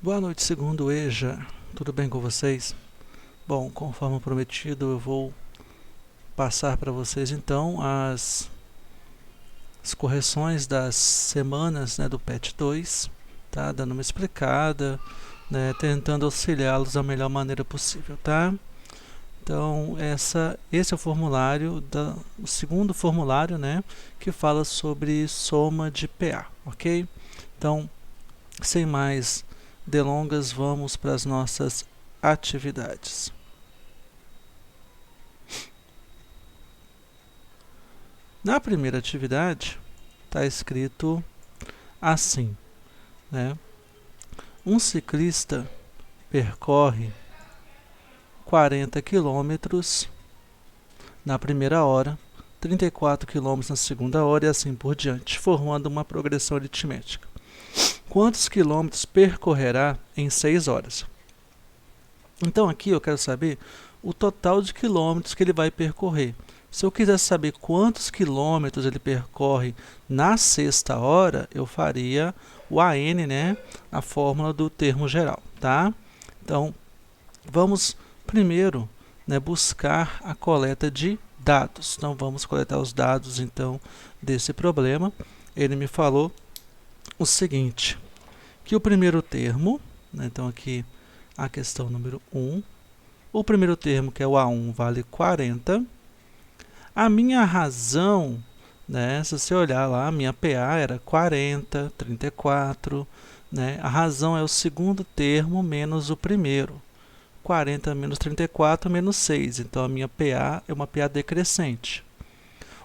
Boa noite, segundo EJA. Tudo bem com vocês? Bom, conforme prometido, eu vou passar para vocês então as correções das semanas, né, do PET 2, tá? Dando uma explicada, né, tentando auxiliá-los da melhor maneira possível, tá? Então, esse é o formulário, o segundo formulário, né, que fala sobre soma de PA, ok? Então, sem mais delongas, vamos para as nossas atividades. Na primeira atividade, está escrito assim, né? Um ciclista percorre 40 quilômetros na primeira hora, 34 quilômetros na segunda hora e assim por diante, formando uma progressão aritmética. Quantos quilômetros percorrerá em 6 horas? Então aqui eu quero saber o total de quilômetros que ele vai percorrer. Se eu quiser saber quantos quilômetros ele percorre na sexta hora, eu faria o AN, né, a fórmula do termo geral, tá? Então, vamos primeiro, né, buscar a coleta de dados. Então, vamos coletar os dados então desse problema. Ele me falou o seguinte, que o primeiro termo, né, então aqui a questão número 1, o primeiro termo, que é o A1, vale 40. A minha razão, né, se você olhar lá, a minha PA era 40, 34, né, a razão é o segundo termo menos o primeiro. 40 menos 34 menos 6, então a minha PA é uma PA decrescente.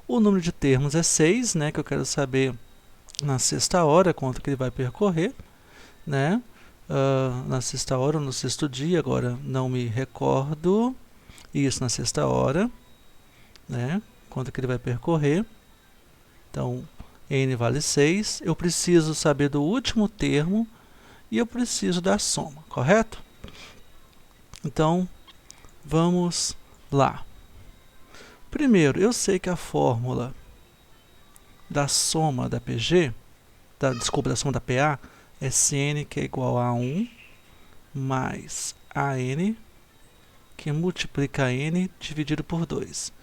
O número de termos é 6, né, que eu quero saber na sexta hora quanto que ele vai percorrer, né? Na sexta hora ou no sexto dia, agora não me recordo. Isso, na sexta hora, né? Quanto que ele vai percorrer. Então, n vale 6. Eu preciso saber do último termo e eu preciso da soma, correto? Então, vamos lá. Primeiro, eu sei que a fórmula da soma da PG, da soma da PA, é Cn, que é igual a 1 mais AN, que multiplica N dividido por 2.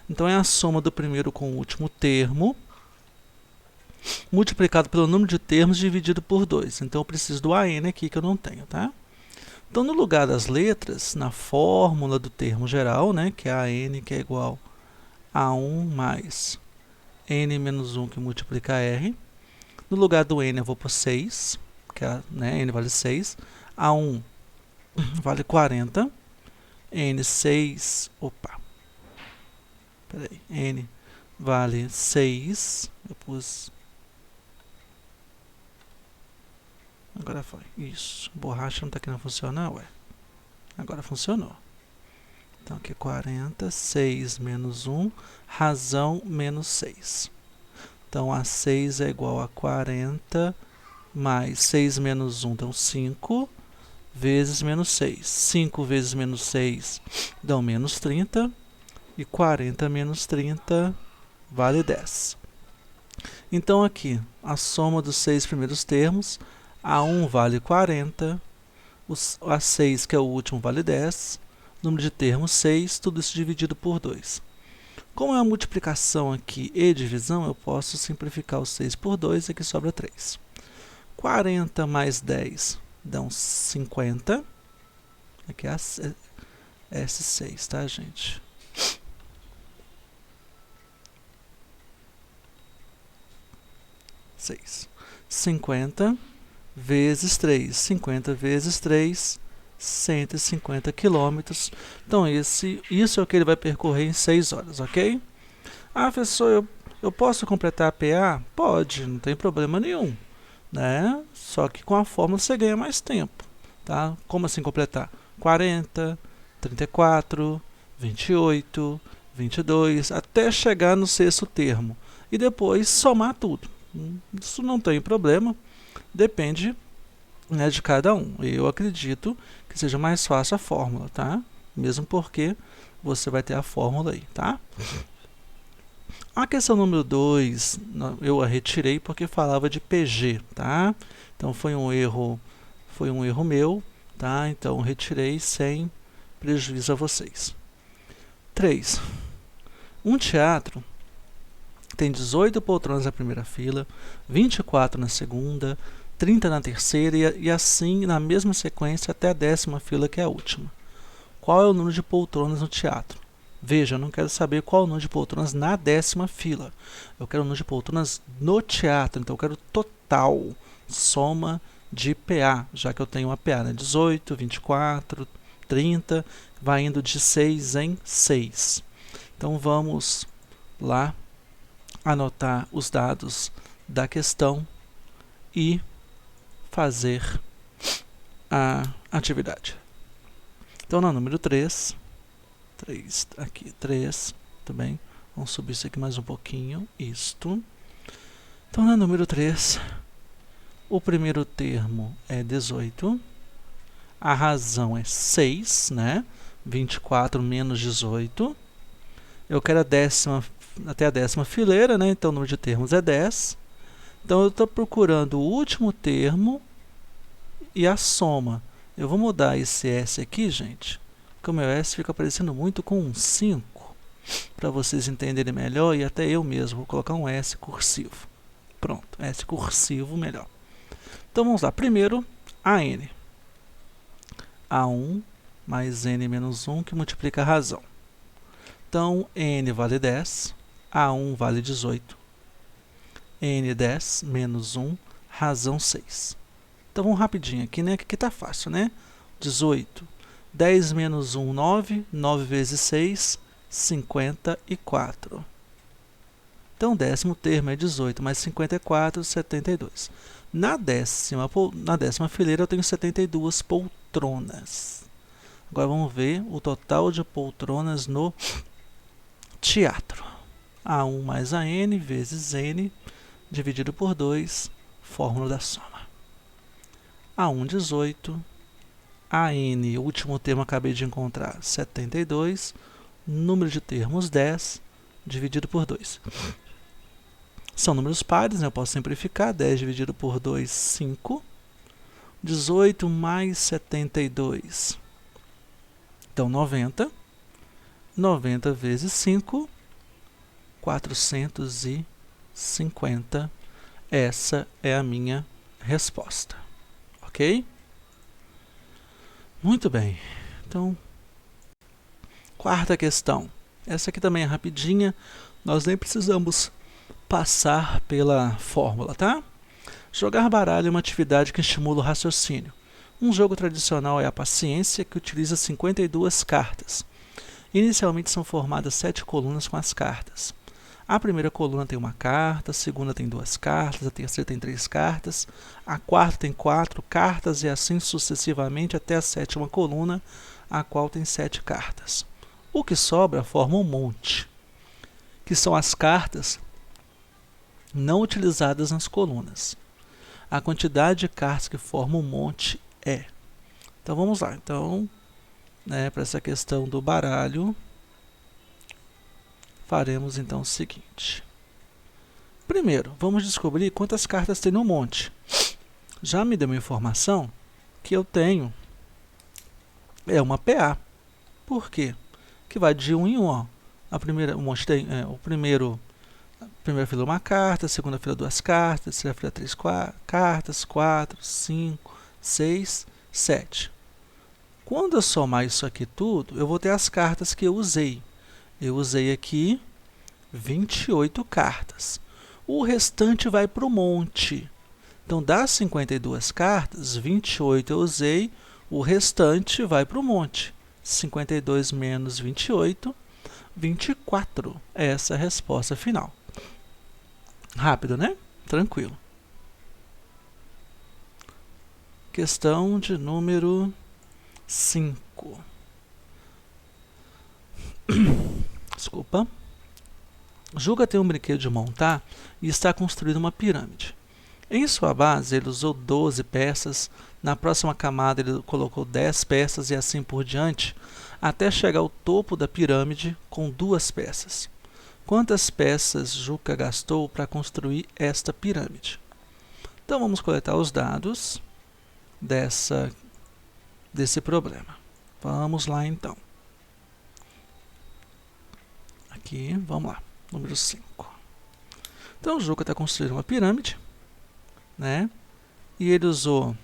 Então, é a soma do primeiro com o último termo, multiplicado pelo número de termos dividido por 2. Então, eu preciso do AN aqui, que eu não tenho, tá? Então, no lugar das letras, na fórmula do termo geral, né, que é AN, que é igual a 1 mais N menos 1, que multiplica R. No lugar do N, eu vou por 6, que é, né, N vale 6. A1 vale 40. N6, N vale 6. Eu pus... Agora foi. Isso. Borracha não está querendo funcionar, ué. Agora funcionou. Então, aqui 40, 6 menos 1, razão menos 6. Então, a 6 é igual a 40 mais 6 menos 1, então 5, vezes menos 6. 5 vezes menos 6 dão menos 30, e 40 menos 30 vale 10. Então, aqui, a soma dos 6 primeiros termos, A1 vale 40, a 6, que é o último, vale 10, número de termos 6, tudo isso dividido por 2. Como é uma multiplicação aqui e divisão, eu posso simplificar o 6 por 2, e aqui sobra 3. 40 mais 10 dão 50. Aqui é S6, tá, gente? Seis. 50 vezes 3. 50 vezes 3, 150 quilômetros. Então, isso é o que ele vai percorrer em 6 horas, ok? Ah, professor, eu posso completar a PA? Pode, não tem problema nenhum, né? Só que com a fórmula você ganha mais tempo, tá? Como assim completar? 40, 34, 28, 22, até chegar no sexto termo. E depois somar tudo. Isso não tem problema, depende, né, de cada um. Eu acredito que seja mais fácil a fórmula, tá? Mesmo porque você vai ter a fórmula aí, tá? A questão número 2, eu a retirei porque falava de PG, tá? Então, foi um erro Foi um erro meu, tá? Então retirei sem prejuízo a vocês. 3. Um teatro tem 18 poltronas na primeira fila, 24 na segunda, 30 na terceira e assim na mesma sequência até a 10ª fila, que é a última. Qual é o número de poltronas no teatro? Veja, eu não quero saber qual é o número de poltronas na 10ª fila. Eu quero o número de poltronas no teatro, então eu quero total, soma de PA, já que eu tenho uma PA, né? 18, 24, 30, vai indo de 6 em 6. Então vamos lá anotar os dados da questão e fazer a atividade. Então, no número 3, aqui, 3, também, vamos subir isso aqui mais um pouquinho, isto. Então, no número 3, o primeiro termo é 18, a razão é 6, né? 24 menos 18. Eu quero até a 10ª fileira, né? Então o número de termos é 10. Então eu estou procurando o último termo e a soma. Eu vou mudar esse S aqui, gente, porque o meu S fica aparecendo muito com um 5, para vocês entenderem melhor, e até eu mesmo vou colocar um S cursivo. Pronto, S cursivo melhor. Então vamos lá, primeiro AN. A1 mais N menos 1, que multiplica a razão. Então, N vale 10, A1 vale 18, N10 menos 1, razão 6. Então, vamos rapidinho aqui, né? Que aqui tá fácil, né? 18, 10 menos 1, 9, 9 vezes 6, 54. Então, o 10º termo é 18 mais 54, 72. Na 10ª fileira eu tenho 72 poltronas. Agora vamos ver o total de poltronas no teatro. A1 mais AN vezes N dividido por 2, fórmula da soma. A1, 18. AN, o último termo acabei de encontrar, 72. Número de termos, 10, dividido por 2. São números pares, né? Eu posso simplificar. 10 dividido por 2, 5. 18 mais 72. Então, 90. 90 vezes 5, 450. Essa é a minha resposta. Ok? Muito bem. Então, quarta questão. Essa aqui também é rapidinha. Nós nem precisamos passar pela fórmula, tá? Jogar baralho é uma atividade que estimula o raciocínio. Um jogo tradicional é a paciência, que utiliza 52 cartas. Inicialmente são formadas 7 colunas com as cartas. A primeira coluna tem uma carta, a segunda tem 2 cartas, a terceira tem 3 cartas, a quarta tem 4 cartas e assim sucessivamente até a 7ª coluna, a qual tem 7 cartas. O que sobra forma um monte, que são as cartas não utilizadas nas colunas. A quantidade de cartas que formam um monte é. Então vamos lá. Então, para essa questão do baralho, faremos então o seguinte. Primeiro, vamos descobrir quantas cartas tem no monte. Já me deu uma informação que eu tenho uma PA. Por quê? Que vai de 1 em 1. Ó. O monte tem a primeira fila uma carta, a segunda fila 2 cartas, a terceira fila 3 cartas, 4, 5, 6, 7. Quando eu somar isso aqui tudo, eu vou ter as cartas que eu usei. Eu usei aqui 28 cartas. O restante vai para o monte. Então, das 52 cartas, 28 eu usei, o restante vai para o monte. 52 menos 28, 24. Essa é a resposta final. Rápido, né? Tranquilo. Questão de número 5. Desculpa. Juca tem um brinquedo de montar e está construindo uma pirâmide. Em sua base, ele usou 12 peças, na próxima camada ele colocou 10 peças e assim por diante, até chegar ao topo da pirâmide com 2 peças. Quantas peças Juca gastou para construir esta pirâmide? Então, vamos coletar os dados. desse problema. Vamos lá, então. Aqui, vamos lá. Número 5. Então, o Juca está construindo uma pirâmide, né? E ele usou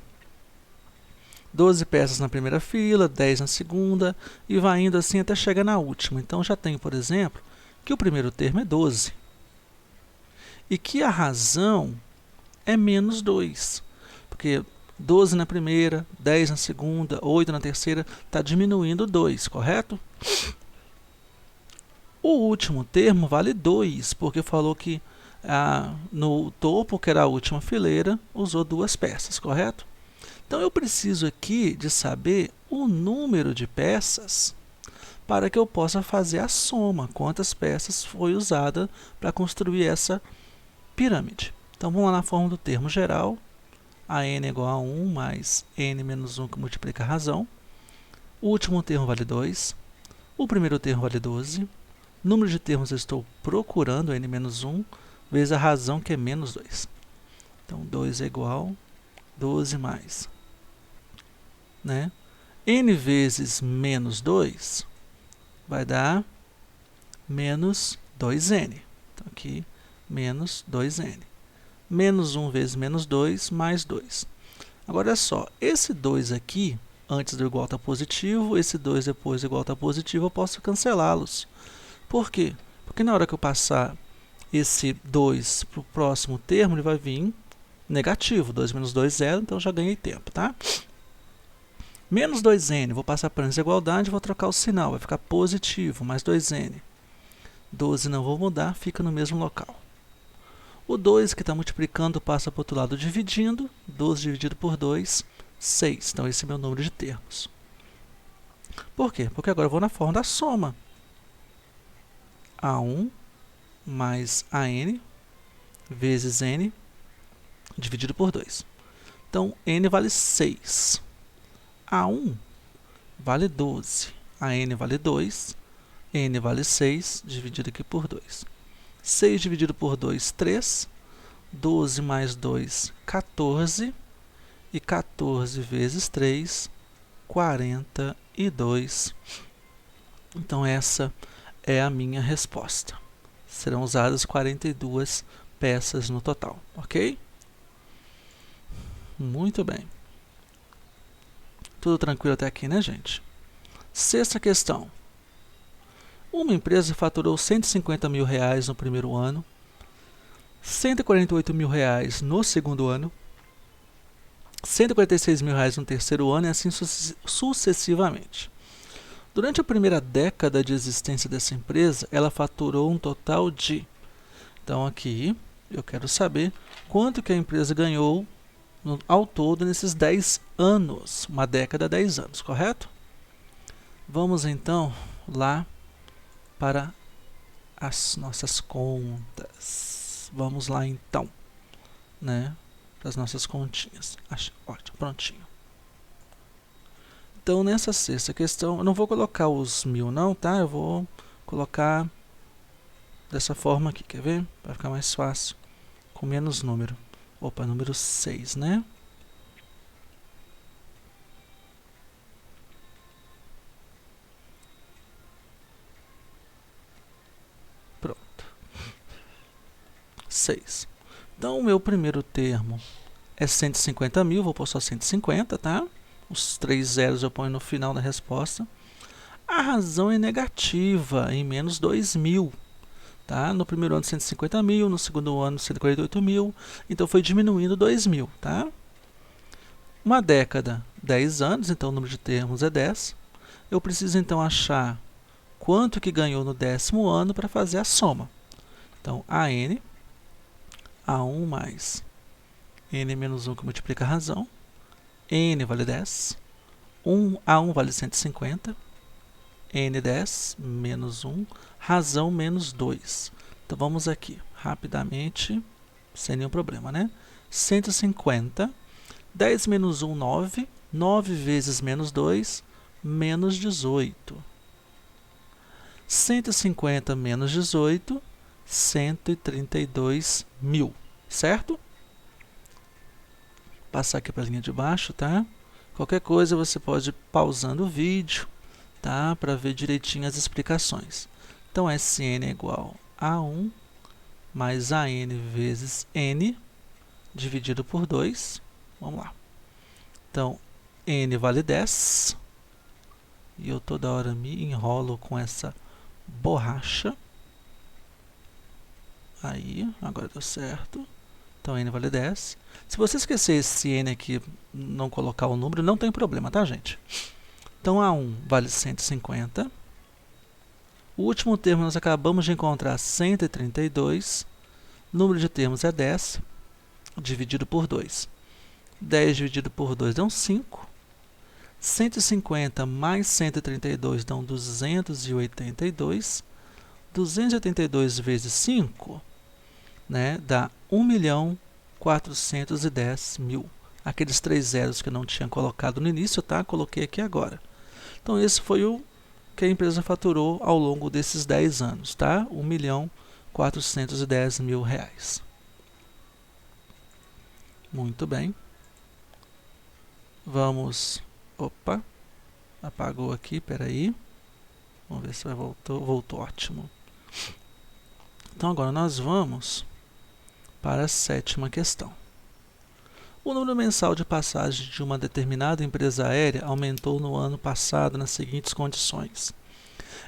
12 peças na primeira fila, 10 na segunda, e vai indo assim até chegar na última. Então, já tenho, por exemplo, que o primeiro termo é 12. E que a razão é menos 2. Porque 12 na primeira, 10 na segunda, 8 na terceira, está diminuindo 2, correto? O último termo vale 2, porque falou que no topo, que era a última fileira, usou 2 peças, correto? Então, eu preciso aqui de saber o número de peças para que eu possa fazer a soma, quantas peças foi usada para construir essa pirâmide. Então, vamos lá na forma do termo geral. A n é igual a 1 mais n menos 1 que multiplica a razão. O último termo vale 2. O primeiro termo vale 12. Número de termos eu estou procurando, n menos 1, vezes a razão, que é menos 2. Então, 2 é igual a 12 mais, né? N vezes menos 2 vai dar menos 2n. Então, aqui, menos 2n. Menos 1 vezes menos 2, mais 2. Agora, olha só, esse 2 aqui, antes do igual estar positivo, esse 2 depois do igual estar positivo, eu posso cancelá-los. Por quê? Porque na hora que eu passar esse 2 para o próximo termo, ele vai vir negativo. 2 menos 2, 0, então já ganhei tempo, tá? Menos 2n, vou passar para a desigualdade, vou trocar o sinal, vai ficar positivo, mais 2n. 12 não vou mudar, fica no mesmo local. O 2 que está multiplicando passa para o outro lado dividindo. 12 dividido por 2, 6. Então, esse é o meu número de termos. Por quê? Porque agora eu vou na forma da soma. A1 mais AN vezes N dividido por 2. Então, N vale 6. A1 vale 12. A N vale 2. N vale 6, dividido aqui por 2. 6 dividido por 2, 3. 12 mais 2, 14. E 14 vezes 3, 42. Então, essa é a minha resposta. Serão usadas 42 peças no total, ok? Muito bem. Tudo tranquilo até aqui, né, gente? Sexta questão. Uma empresa faturou R$150 mil no primeiro ano, R$148 mil no segundo ano, R$146 mil no terceiro ano e assim sucessivamente. Durante a primeira década de existência dessa empresa, ela faturou um total de... Então, aqui, eu quero saber quanto que a empresa ganhou ao todo nesses 10 anos. Uma década, 10 anos, correto? Vamos, então, lá para as nossas contas. Vamos lá, então, né? Para as nossas continhas. Ótimo, prontinho. Então, nessa sexta questão, eu não vou colocar os 1000 não, tá? Eu vou colocar dessa forma aqui, quer ver? Vai ficar mais fácil, com menos número. Opa, número 6, né? Pronto. 6. Então, o meu primeiro termo é 150 mil, vou pôr só 150, tá? Os 3 zeros eu ponho no final da resposta. A razão é negativa, em menos 2.000. Tá? No primeiro ano, 150 mil. No segundo ano, 148 mil. Então, foi diminuindo 2.000. Tá? Uma década, 10 anos. Então, o número de termos é 10. Eu preciso, então, achar quanto que ganhou no 10º ano para fazer a soma. Então, AN, A1 mais N menos 1 que multiplica a razão. N vale 10, A1 vale 150, N10 menos 1, razão menos 2. Então, vamos aqui, rapidamente, sem nenhum problema, né? 150, 10 menos 1, 9, 9 vezes menos 2, menos 18. 150 menos 18, 132 mil, certo? passar aqui para a linha de baixo, tá? Qualquer coisa você pode ir pausando o vídeo, tá? Para ver direitinho as explicações. Então, Sn é igual a 1 mais AN vezes N dividido por 2. Vamos lá. Então, N vale 10. E eu toda hora me enrolo com essa borracha. Aí, agora deu certo. Então, N vale 10. Se você esquecer esse N aqui, não colocar o número, não tem problema, tá, gente? Então, A1 vale 150. O último termo nós acabamos de encontrar 132. O número de termos é 10, dividido por 2. 10 dividido por 2 dão 5. 150 mais 132 dão 282. 282 vezes 5, né, dá 1.410.000. Aqueles 3 zeros que eu não tinha colocado no início, tá? Coloquei aqui agora. Então, esse foi o que a empresa faturou ao longo desses 10 anos, tá? R$ 1.410.000. Muito bem. Vamos... Opa! Apagou aqui, peraí. Vamos ver se vai voltou. Voltou, ótimo. Então, agora nós vamos para a 7ª questão. O número mensal de passagens de uma determinada empresa aérea aumentou no ano passado nas seguintes condições.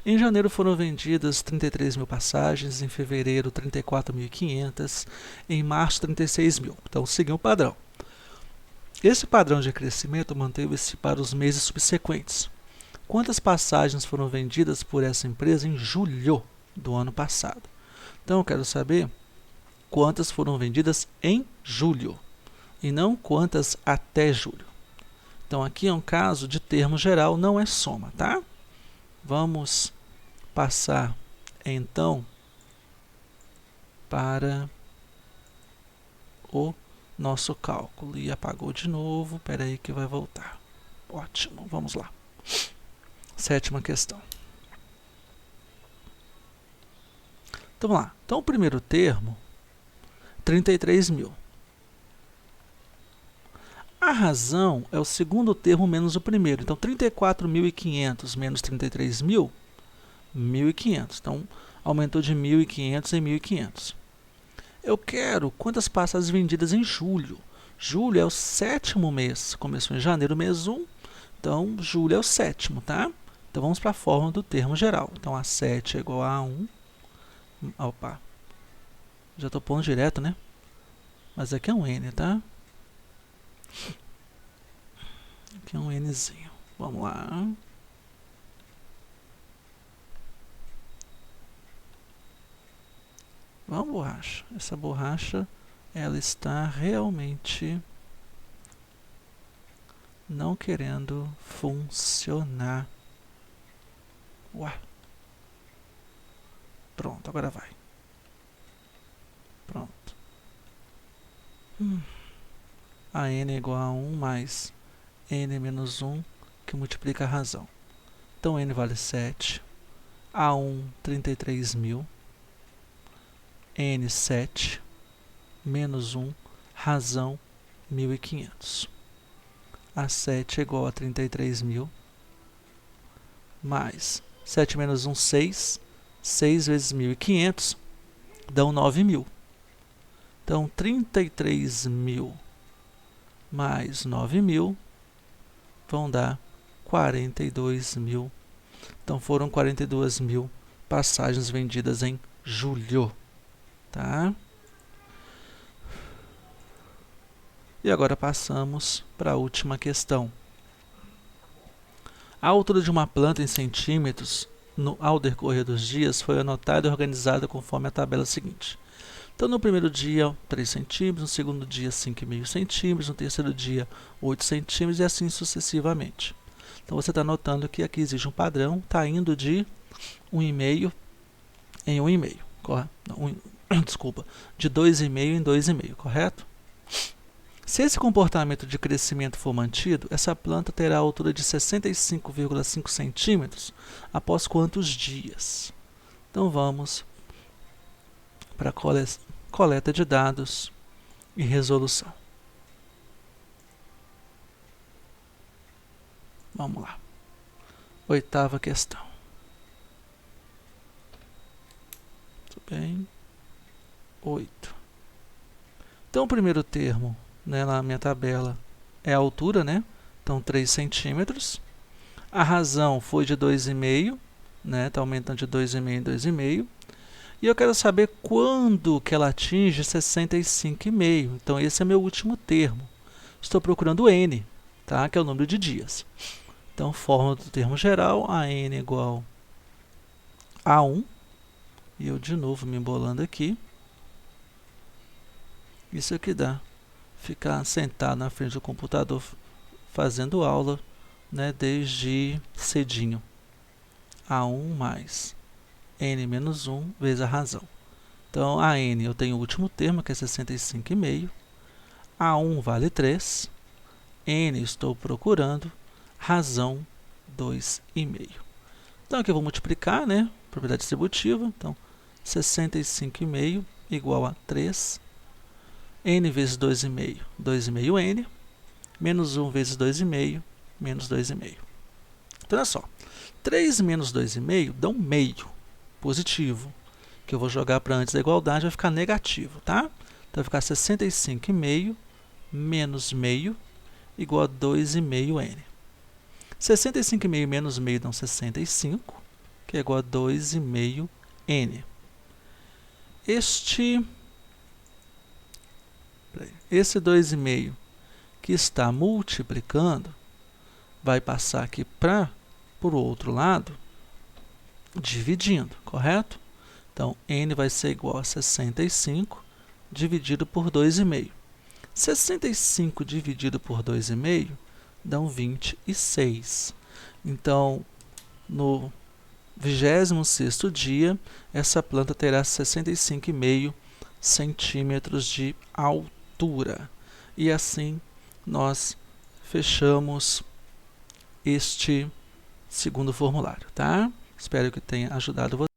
Em janeiro foram vendidas 33.000 passagens, em fevereiro 34.500, em março 36.000. Então, seguiu o padrão. Esse padrão de crescimento manteve-se para os meses subsequentes. Quantas passagens foram vendidas por essa empresa em julho do ano passado? Então, eu quero saber quantas foram vendidas em julho e não quantas até julho. Então, aqui é um caso de termo geral, não é soma, tá? Vamos passar, então, para o nosso cálculo. E apagou de novo, espera aí que vai voltar. Ótimo, vamos lá. 7ª questão. Então, vamos lá. Então, o primeiro termo, 33.000. A razão é o segundo termo menos o primeiro. Então, 34.500 menos 33.000, 1.500. Então, aumentou de 1.500 em 1.500. Eu quero quantas passagens vendidas em julho. Julho é o 7º mês. Começou em janeiro, mês 1. Então, julho é o 7º, tá? Então, vamos para a fórmula do termo geral. Então, A7 é igual a 1. Opa, já estou pondo direto, né? Mas aqui é um N, tá? Aqui é um Nzinho. Vamos lá. Vamos, borracha. Essa borracha, ela está realmente não querendo funcionar. Ué. Pronto, agora vai. Pronto. A N é igual a 1 mais N menos 1, que multiplica a razão. Então, N vale 7. A1, 33.000. N, 7. Menos 1. Razão, 1.500. A7 é igual a 33.000. Mais 7 menos 1, 6. 6 vezes 1.500 dão 9.000. Então, 33.000 mais 9.000 vão dar 42.000. Então, foram 42.000 passagens vendidas em julho. Tá? E agora passamos para a última questão. A altura de uma planta em centímetros ao decorrer dos dias foi anotada e organizada conforme a tabela seguinte. Então, no primeiro dia, 3 centímetros, no segundo dia, 5,5 centímetros, no terceiro dia, 8 centímetros e assim sucessivamente. Então, você está notando que aqui existe um padrão, está indo de 1,5 em 1,5, correto? Desculpa, de 2,5 em 2,5, correto? Se esse comportamento de crescimento for mantido, essa planta terá a altura de 65,5 centímetros após quantos dias? Então, vamos para a coleta de dados e resolução. Vamos lá. 8ª questão. Tudo bem? 8. Então, o primeiro termo, né, na minha tabela é a altura, né? Então, 3 centímetros. A razão foi de 2,5, né? Está aumentando de 2,5 em 2,5. E eu quero saber quando que ela atinge 65,5. Então, esse é meu último termo. Estou procurando n, tá? Que é o número de dias. Então, fórmula do termo geral, a n igual a 1. E eu, de novo, me embolando aqui. Isso aqui dá. Ficar sentado na frente do computador fazendo aula, né, desde cedinho. A1 mais n menos 1 vezes a razão. Então, a n eu tenho o último termo, que é 65,5. A1 vale 3. N estou procurando. Razão 2,5. Então, aqui eu vou multiplicar, né? Propriedade distributiva. Então, 65,5 igual a 3. N vezes 2,5, 2,5n. Menos 1 vezes 2,5, menos 2,5. Então, olha só. 3 menos 2,5 dá um meio positivo, que eu vou jogar para antes da igualdade, vai ficar negativo, tá? Então, vai ficar 65,5 menos meio igual a 2,5n. 65,5 menos meio dá 65, que é igual a 2,5n. Esse 2,5 que está multiplicando vai passar aqui para o outro lado, dividindo, correto? Então, n vai ser igual a 65 dividido por 2,5. 65 dividido por 2,5 dá 26. Então, no 26º dia, essa planta terá 65,5 centímetros de altura. E assim, nós fechamos este segundo formulário, tá? Espero que tenha ajudado você.